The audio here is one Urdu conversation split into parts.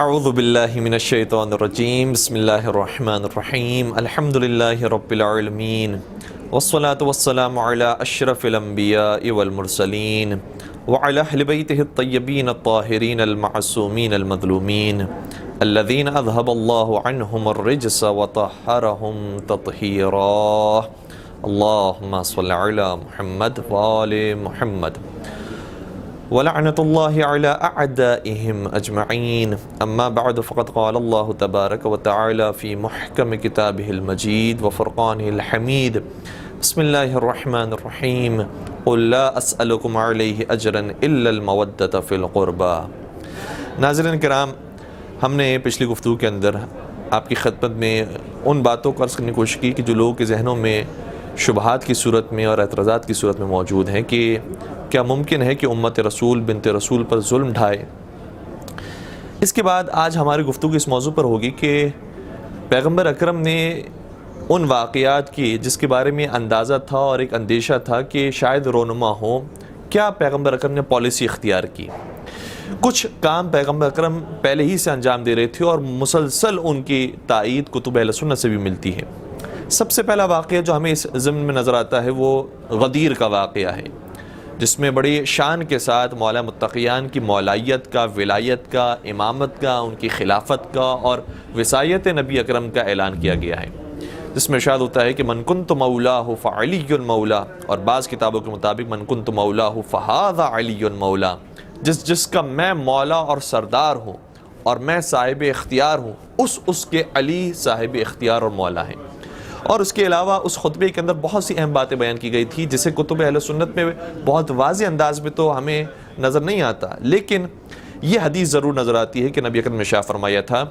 اعوذ باللہ من الشیطان الرجیم بسم اللہ الرحمن الرحیم الحمد للہ رب العالمین والصلاة والسلام علی اشرف الانبیاء والمرسلین وعلی اہل بیتہ الطیبین الطاہرین المعصومین المظلومین الذین اذہب اللہ عنہم الرجس وطہرہم تطہیرا اللہم صلی علی محمد وآل محمد وَلَعْنَةُ اللَّهِ عَلَىٰ أَعْدَائِهِمْ أَجْمَعِينَ أَمَّا بَعْدُ فَقَدْ قَالَ اللَّهُ تَبَارَكَ وَتَعَالَى فِي مُحْكَمِ كِتَابِهِ الْمَجِيدِ وَفُرْقَانِهِ الْحَمِيدِ بسم الله الرحمن الرحيم قُلْ لَا أَسْأَلُكُمْ عَلَيْهِ أَجْرًا إِلَّا الْمَوَدَّةَ فِي الْقُرْبَى۔ ناظرین کرام، ہم نے پچھلی گفتگو کے اندر آپ کی خدمت میں ان باتوں کو عرض کرنے کی کوشش کی کہ جو لوگوں کے ذہنوں میں شبہات کی صورت میں اور اعتراضات کی صورت میں موجود ہیں کہ کیا ممکن ہے کہ امت رسول بنت رسول پر ظلم ڈھائے۔ اس کے بعد آج ہماری گفتگو اس موضوع پر ہوگی کہ پیغمبر اکرم نے ان واقعات کی جس کے بارے میں اندازہ تھا اور ایک اندیشہ تھا کہ شاید رونما ہوں، کیا پیغمبر اکرم نے پالیسی اختیار کی۔ کچھ کام پیغمبر اکرم پہلے ہی سے انجام دے رہے تھے اور مسلسل ان کی تائید کتب اہل سنت سے بھی ملتی ہے۔ سب سے پہلا واقعہ جو ہمیں اس ضمن میں نظر آتا ہے وہ غدیر کا واقعہ ہے، جس میں بڑی شان کے ساتھ مولا متقیان کی مولائیت کا، ولایت کا، امامت کا، ان کی خلافت کا اور وصایت نبی اکرم کا اعلان کیا گیا ہے، جس میں ارشاد ہوتا ہے کہ من کنت مولاہ فعلی مولا، اور بعض کتابوں کے مطابق من کنت مولاہ فہذا علی مولا، جس کا میں مولا اور سردار ہوں اور میں صاحب اختیار ہوں، اس کے علی صاحب اختیار اور مولا ہیں۔ اور اس کے علاوہ اس خطبے کے اندر بہت سی اہم باتیں بیان کی گئی تھی جسے کتب اہل سنت میں بہت واضح انداز میں تو ہمیں نظر نہیں آتا، لیکن یہ حدیث ضرور نظر آتی ہے کہ نبی اکرم نے ارشاد فرمایا تھا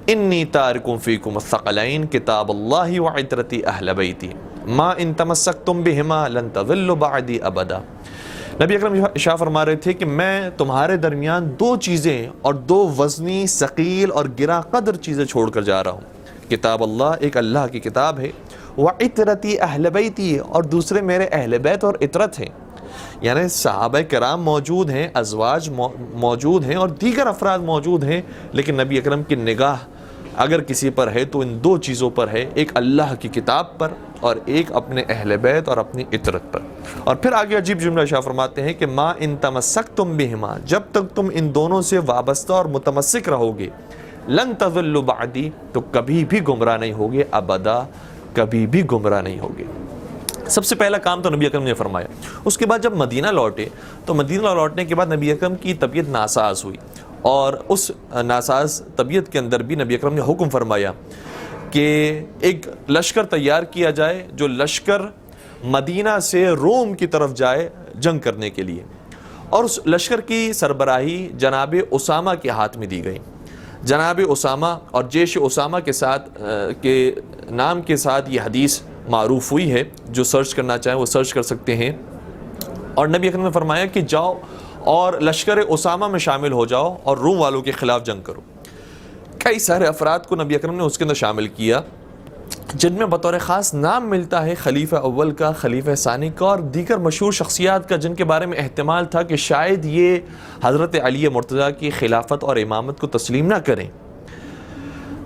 انی تارکم فیکم الثقلین کتاب اللہ وعترتی اہل بیتی ما ان تمسکتم بہما لن تضلوا بعدی ابدا۔ نبی اکرم ارشاد فرما رہے تھے کہ میں تمہارے درمیان دو چیزیں اور دو وزنی، ثقیل اور گراں قدر چیزیں چھوڑ کر جا رہا ہوں۔ کتاب اللہ، ایک اللہ کی کتاب ہے، وعترتی اہل بیتی، اور دوسرے میرے اہل بیت اور عطرت ہیں، یعنی صحابہ کرام موجود ہیں، ازواج موجود ہیں اور دیگر افراد موجود ہیں، لیکن نبی اکرم کی نگاہ اگر کسی پر ہے تو ان دو چیزوں پر ہے، ایک اللہ کی کتاب پر اور ایک اپنے اہل بیت اور اپنی عطرت پر۔ اور پھر آگے عجیب جملہ ارشاد فرماتے ہیں کہ ما ان تمسکتم بہما، جب تک تم ان دونوں سے وابستہ اور متمسک رہو گے، لن تضلوا بعدی، تو کبھی بھی گمراہ نہیں ہوگے، ابدا کبھی بھی گمراہ نہیں ہوگے۔ سب سے پہلا کام تو نبی اکرم نے فرمایا۔ اس کے بعد جب مدینہ لوٹے تو مدینہ لوٹنے کے بعد نبی اکرم کی طبیعت ناساز ہوئی، اور اس ناساز طبیعت کے اندر بھی نبی اکرم نے حکم فرمایا کہ ایک لشکر تیار کیا جائے جو لشکر مدینہ سے روم کی طرف جائے جنگ کرنے کے لیے، اور اس لشکر کی سربراہی جناب اسامہ کے ہاتھ میں دی گئی۔ جناب اسامہ اور جیش اسامہ کے ساتھ کے نام کے ساتھ یہ حدیث معروف ہوئی ہے، جو سرچ کرنا چاہیں وہ سرچ کر سکتے ہیں۔ اور نبی اکرم نے فرمایا کہ جاؤ اور لشکر اسامہ میں شامل ہو جاؤ اور روم والوں کے خلاف جنگ کرو۔ کئی سارے افراد کو نبی اکرم نے اس کے اندر شامل کیا، جن میں بطور خاص نام ملتا ہے خلیفہ اول کا، خلیفہ ثانی کا اور دیگر مشہور شخصیات کا، جن کے بارے میں احتمال تھا کہ شاید یہ حضرت علی مرتضیٰ کی خلافت اور امامت کو تسلیم نہ کریں۔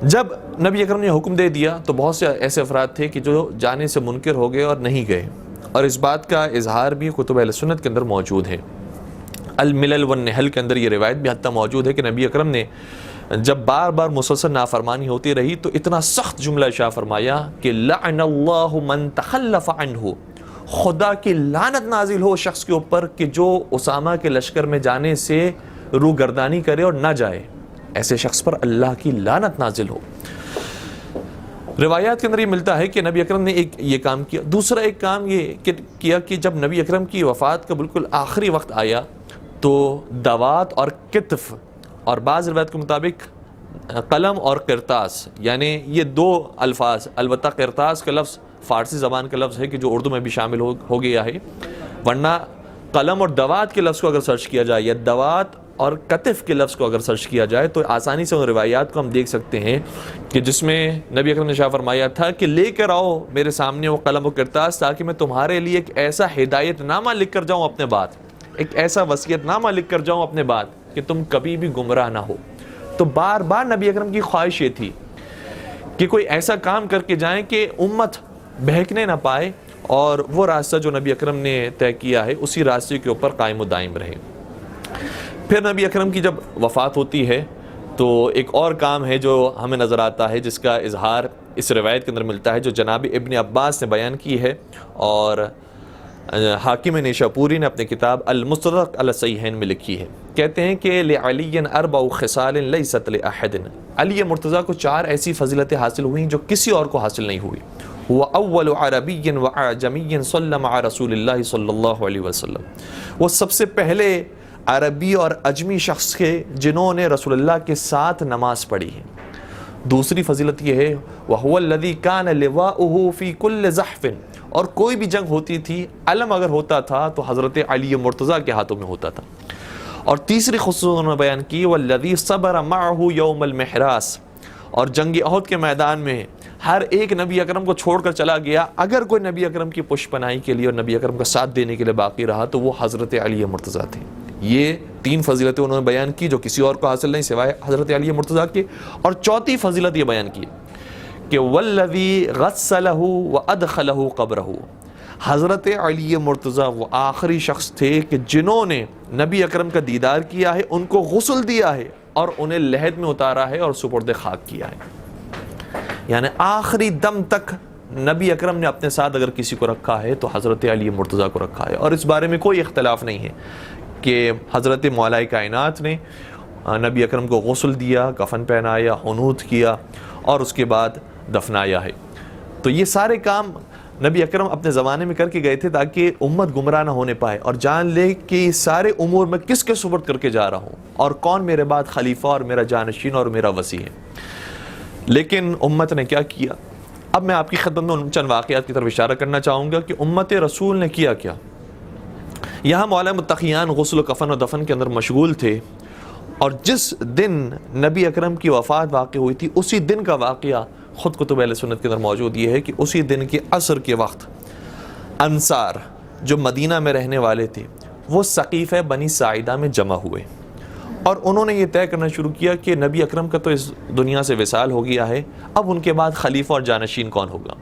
جب نبی اکرم نے حکم دے دیا تو بہت سے ایسے افراد تھے کہ جو جانے سے منکر ہو گئے اور نہیں گئے، اور اس بات کا اظہار بھی کتب اہل سنت کے اندر موجود ہے۔ الملل والنحل کے اندر یہ روایت بھی حتیٰ موجود ہے کہ نبی اکرم نے جب بار بار مسلسل نافرمانی ہوتی رہی تو اتنا سخت جملہ ارشاد فرمایا کہ لعن اللہ من تخلف عنہ، خدا کی لعنت نازل ہو شخص کے اوپر کہ جو اسامہ کے لشکر میں جانے سے روگردانی کرے اور نہ جائے، ایسے شخص پر اللہ کی لعنت نازل ہو۔ روایات کے اندر یہ ملتا ہے کہ نبی اکرم نے ایک یہ کام کیا۔ دوسرا ایک کام یہ کیا کہ جب نبی اکرم کی وفات کا بالکل آخری وقت آیا تو دوات اور کتف، اور بعض روایت کے مطابق قلم اور قرطاس، یعنی یہ دو الفاظ، البتہ قرطاس کا لفظ فارسی زبان کا لفظ ہے کہ جو اردو میں بھی شامل ہو گیا ہے، ورنہ قلم اور دوات کے لفظ کو اگر سرچ کیا جائے یا دوات اور کتف کے لفظ کو اگر سرچ کیا جائے تو آسانی سے ان روایات کو ہم دیکھ سکتے ہیں کہ جس میں نبی اکرم نے ارشاد فرمایا تھا کہ لے کر آؤ میرے سامنے وہ قلم و کرتاس تاکہ میں تمہارے لیے ایک ایسا ہدایت نامہ لکھ کر جاؤں اپنے بعد، ایک ایسا وصیت نامہ لکھ کر جاؤں اپنے بعد کہ تم کبھی بھی گمراہ نہ ہو، تو بار بار نبی اکرم کی خواہش یہ تھی کہ کوئی ایسا کام کر کے جائیں کہ امت بہکنے نہ پائے اور وہ راستہ جو نبی اکرم نے طے کیا ہے اسی راستے کے اوپر قائم و دائم رہے۔ پھر نبی اکرم کی جب وفات ہوتی ہے تو ایک اور کام ہے جو ہمیں نظر آتا ہے، جس کا اظہار اس روایت کے اندر ملتا ہے جو جناب ابن عباس نے بیان کی ہے، اور حاکم نیشاپوری نے اپنے کتاب المستدرک علی الصحیحین میں لکھی ہے۔ کہتے ہیں کہ لعلی اربع خصال لیست لاحد، علی مرتضیٰ کو 4 ایسی فضیلتیں حاصل ہوئیں جو کسی اور کو حاصل نہیں ہوئی۔ وہ اول عربی و اعجمی صلی مع رسول اللہ صلی اللہ علیہ وسلم، وہ سب سے پہلے عربی اور اجمی شخص کے جنہوں نے رسول اللہ کے ساتھ نماز پڑھی ہے۔ دوسری فضیلت یہ ہے وَهُوَ الَّذِي كَانَ لِوَاؤُهُ فِي كُلِّ زَحْفٍ، اور کوئی بھی جنگ ہوتی تھی، علم اگر ہوتا تھا تو حضرت علی مرتضیٰ کے ہاتھوں میں ہوتا تھا۔ اور تیسری خصوصیت انہوں نے بیان کی وَالَّذِي صَبَرَ مَعَهُ يَوْمَ الْمِحْرَاسِ، اور جنگ احد کے میدان میں ہر ایک نبی اکرم کو چھوڑ کر چلا گیا، اگر کوئی نبی اکرم کی پشت پناہی کے لیے اور نبی اکرم کا ساتھ دینے کے لیے باقی رہا تو وہ حضرت علی مرتضیٰ تھے۔ یہ 3 فضیلتیں انہوں نے بیان کی جو کسی اور کو حاصل نہیں سوائے حضرت علی مرتضیٰ کے۔ اور چوتھی فضیلت یہ بیان کی کہ والذی غسلہ وادخلہ قبرہ، حضرت علی مرتضیٰ وہ آخری شخص تھے کہ جنہوں نے نبی اکرم کا دیدار کیا ہے، ان کو غسل دیا ہے اور انہیں لحد میں اتارا ہے اور سپرد خاک کیا ہے۔ یعنی آخری دم تک نبی اکرم نے اپنے ساتھ اگر کسی کو رکھا ہے تو حضرت علی مرتضیٰ کو رکھا ہے، اور اس بارے میں کوئی اختلاف نہیں ہے کہ حضرت مولا کائنات نے نبی اکرم کو غسل دیا، کفن پہنایا، حنوط کیا اور اس کے بعد دفنایا ہے۔ تو یہ سارے کام نبی اکرم اپنے زمانے میں کر کے گئے تھے تاکہ امت گمراہ نہ ہونے پائے اور جان لے کہ یہ سارے امور میں کس کے سپرد کر کے جا رہا ہوں اور کون میرے بعد خلیفہ اور میرا جانشین اور میرا وصی ہے۔ لیکن امت نے کیا کیا؟ اب میں آپ کی خدمت میں ان چند واقعات کی طرف اشارہ کرنا چاہوں گا کہ امت رسول نے کیا کیا۔ یہاں مولا متقیان غسل و کفن و دفن کے اندر مشغول تھے، اور جس دن نبی اکرم کی وفات واقع ہوئی تھی اسی دن کا واقعہ خود کتب اہل سنت کے اندر موجود یہ ہے کہ اسی دن کے عصر کے وقت انصار جو مدینہ میں رہنے والے تھے وہ سقیفہ بنی ساعدہ میں جمع ہوئے، اور انہوں نے یہ طے کرنا شروع کیا کہ نبی اکرم کا تو اس دنیا سے وصال ہو گیا ہے، اب ان کے بعد خلیفہ اور جانشین کون ہوگا۔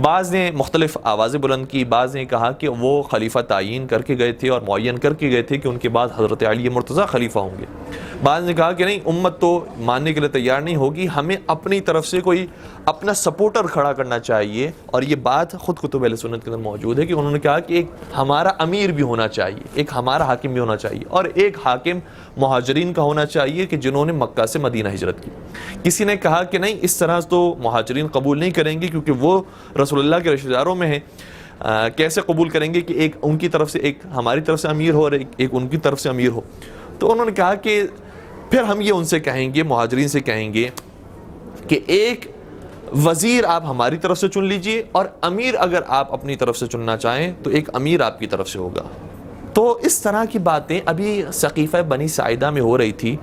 بعض نے مختلف آوازیں بلند کی، بعض نے کہا کہ وہ خلیفہ تعین کر کے گئے تھے اور معین کر کے گئے تھے کہ ان کے بعد حضرت علی مرتضیٰ خلیفہ ہوں گے۔ بعض نے کہا کہ نہیں، امت تو ماننے کے لیے تیار نہیں ہوگی، ہمیں اپنی طرف سے کوئی اپنا سپورٹر کھڑا کرنا چاہیے، اور یہ بات خود کتب اہل سنت کے اندر موجود ہے کہ انہوں نے کہا کہ ایک ہمارا امیر بھی ہونا چاہیے، ایک ہمارا حاکم بھی ہونا چاہیے، اور ایک حاکم مہاجرین کا ہونا چاہیے کہ جنہوں نے مکہ سے مدینہ ہجرت کی۔ کسی نے کہا کہ نہیں، اس طرح تو مہاجرین قبول نہیں کریں گے کیونکہ وہ رسول اللہ کے رشتہ داروں میں ہیں، کیسے قبول کریں گے کہ ایک ان کی طرف سے، ایک ہماری طرف سے امیر ہو اور ایک ان کی طرف سے امیر ہو۔ تو انہوں نے کہا کہ پھر ہم یہ ان سے کہیں گے، مہاجرین سے کہیں گے کہ ایک وزیر آپ ہماری طرف سے چن لیجئے، اور امیر اگر آپ اپنی طرف سے چننا چاہیں تو ایک امیر آپ کی طرف سے ہوگا۔ تو اس طرح کی باتیں ابھی سقیفہ بنی ساعدہ میں ہو رہی تھی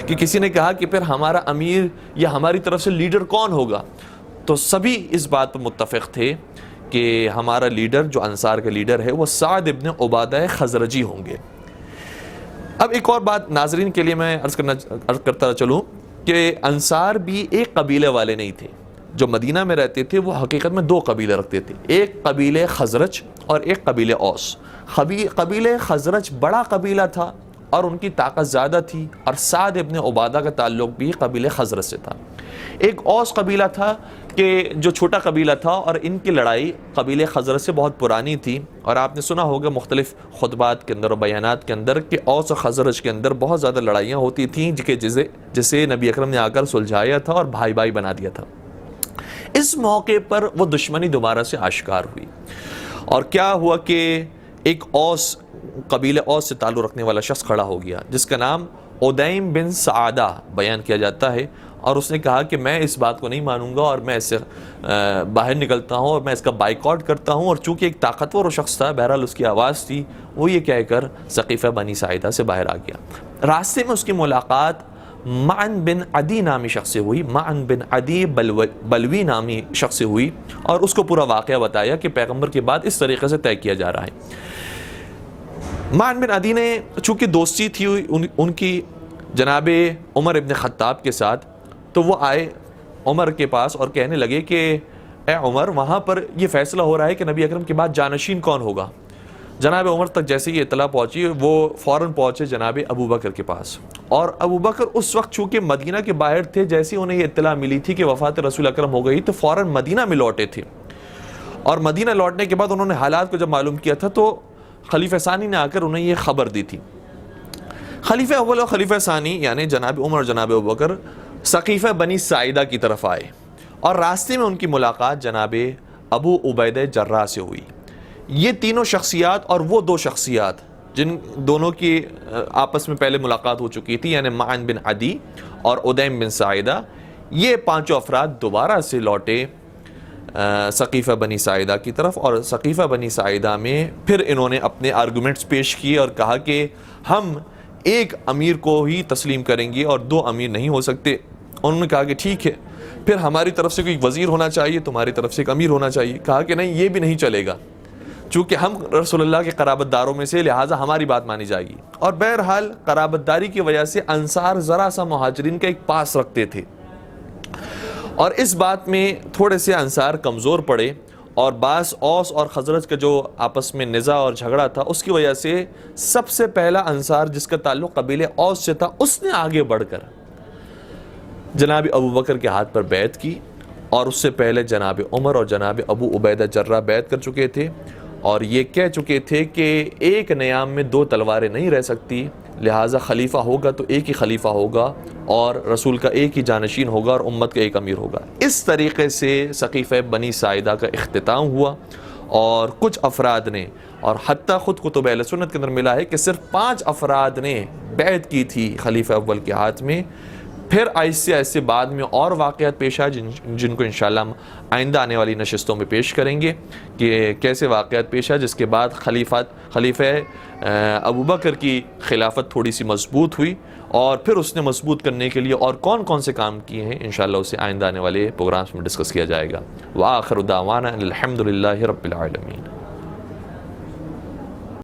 کہ کسی نے کہا کہ پھر ہمارا امیر یا ہماری طرف سے لیڈر کون ہوگا؟ تو سبھی اس بات پر متفق تھے کہ ہمارا لیڈر جو انصار کا لیڈر ہے وہ سعد ابن عبادہ خزرجی ہوں گے۔ اب ایک اور بات ناظرین کے لیے میں عرض کرتا چلوں کہ انصار بھی ایک قبیلے والے نہیں تھے، جو مدینہ میں رہتے تھے وہ حقیقت میں 2 قبیلے رکھتے تھے، ایک قبیلے خزرج اور ایک قبیلے اوس۔ قبیلے خزرج بڑا قبیلہ تھا اور ان کی طاقت زیادہ تھی، اور سعد ابن عبادہ کا تعلق بھی قبیلے خزرج سے تھا۔ ایک اوس قبیلہ تھا کہ جو چھوٹا قبیلہ تھا، اور ان کی لڑائی قبیلے خزرج سے بہت پرانی تھی، اور آپ نے سنا ہوگا مختلف خطبات کے اندر اور بیانات کے اندر کہ اوس اور خزرج کے اندر بہت زیادہ لڑائیاں ہوتی تھیں جسے نبی اکرم نے آ کر سلجھایا تھا اور بھائی بھائی بنا دیا تھا۔ اس موقع پر وہ دشمنی دوبارہ سے آشکار ہوئی، اور کیا ہوا کہ ایک اوس قبیلہ اوس سے تعلق رکھنے والا شخص کھڑا ہو گیا جس کا نام ادیم بن سعادہ بیان کیا جاتا ہے، اور اس نے کہا کہ میں اس بات کو نہیں مانوں گا اور میں اس سے باہر نکلتا ہوں اور میں اس کا بائیکاٹ کرتا ہوں۔ اور چونکہ ایک طاقتور شخص تھا، بہرحال اس کی آواز تھی، وہ یہ کہہ کر سقیفہ بنی ساعدہ سے باہر آ گیا۔ راستے میں اس کی ملاقات معن بن عدی نامی شخص سے ہوئی، معن بن عدی بلوی نامی شخص سے ہوئی، اور اس کو پورا واقعہ بتایا کہ پیغمبر کے بعد اس طریقے سے طے کیا جا رہا ہے۔ معن بن عدی نے چونکہ دوستی تھی ان کی جناب عمر ابن خطاب کے ساتھ، تو وہ آئے عمر کے پاس اور کہنے لگے کہ اے عمر، وہاں پر یہ فیصلہ ہو رہا ہے کہ نبی اکرم کے بعد جانشین کون ہوگا۔ جناب عمر تک جیسے یہ اطلاع پہنچی، وہ فوراً پہنچے جناب ابو بکر کے پاس، اور ابو بکر اس وقت چونکہ مدینہ کے باہر تھے، جیسے انہیں یہ اطلاع ملی تھی کہ وفات رسول اکرم ہو گئی تو فوراً مدینہ میں لوٹے تھے، اور مدینہ لوٹنے کے بعد انہوں نے حالات کو جب معلوم کیا تھا تو خلیفہ ثانی نے آ کر انہیں یہ خبر دی تھی۔ خلیفہ اول اور خلیفہ ثانی یعنی جناب عمر اور جناب ابو بکر ثقیفہ بنی ساعدہ کی طرف آئے، اور راستے میں ان کی ملاقات جناب ابو عبیدہ جراح سے ہوئی۔ یہ تینوں شخصیات اور وہ دو شخصیات جن دونوں کی آپس میں پہلے ملاقات ہو چکی تھی، یعنی معن بن عدی اور ادیم بن ساعدہ، یہ پانچوں افراد دوبارہ سے لوٹے ثقیفہ بنی ساعدہ کی طرف، اور ثقیفہ بنی ساعدہ میں پھر انہوں نے اپنے آرگومنٹس پیش کیے اور کہا کہ ہم ایک امیر کو ہی تسلیم کریں گے اور دو امیر نہیں ہو سکتے۔ انہوں نے کہا کہ ٹھیک ہے، پھر ہماری طرف سے کوئی وزیر ہونا چاہیے، تمہاری طرف سے ایک امیر ہونا چاہیے۔ کہا کہ نہیں، یہ بھی نہیں چلے گا، چونکہ ہم رسول اللہ کے قرابت داروں میں سے، لہٰذا ہماری بات مانی جائے گی۔ اور بہرحال قرابت داری کی وجہ سے انصار ذرا سا مہاجرین کا ایک پاس رکھتے تھے، اور اس بات میں تھوڑے سے انصار کمزور پڑے، اور بعض اوس اور خزرج کا جو آپس میں نزاع اور جھگڑا تھا، اس کی وجہ سے سب سے پہلا انصار جس کا تعلق قبیلے اوس سے تھا، اس نے آگے بڑھ کر جناب ابو بکر کے ہاتھ پر بیعت کی، اور اس سے پہلے جناب عمر اور جناب ابو عبیدہ جراح بیعت کر چکے تھے، اور یہ کہہ چکے تھے کہ ایک نیام میں دو تلواریں نہیں رہ سکتی، لہٰذا خلیفہ ہوگا تو ایک ہی خلیفہ ہوگا، اور رسول کا ایک ہی جانشین ہوگا، اور امت کا ایک امیر ہوگا۔ اس طریقے سے ثقیفہ بنی ساعدہ کا اختتام ہوا، اور کچھ افراد نے، اور حتیٰ خود کتب اہل سنت کے اندر ملا ہے کہ صرف 5 افراد نے بیعت کی تھی خلیفہ اول کے ہاتھ میں۔ پھر ایسے ایسے بعد میں اور واقعات پیش آئے جن کو انشاءاللہ ہم آئندہ آنے والی نشستوں میں پیش کریں گے کہ کیسے واقعات پیش آئے، جس کے بعد خلیفہ ابو بکر کی خلافت تھوڑی سی مضبوط ہوئی، اور پھر اس نے مضبوط کرنے کے لیے اور کون کون سے کام کیے ہیں انشاءاللہ اسے آئندہ آنے والے پروگرامز میں ڈسکس کیا جائے گا۔ وآخر دعوانا الحمدللہ رب العالمین۔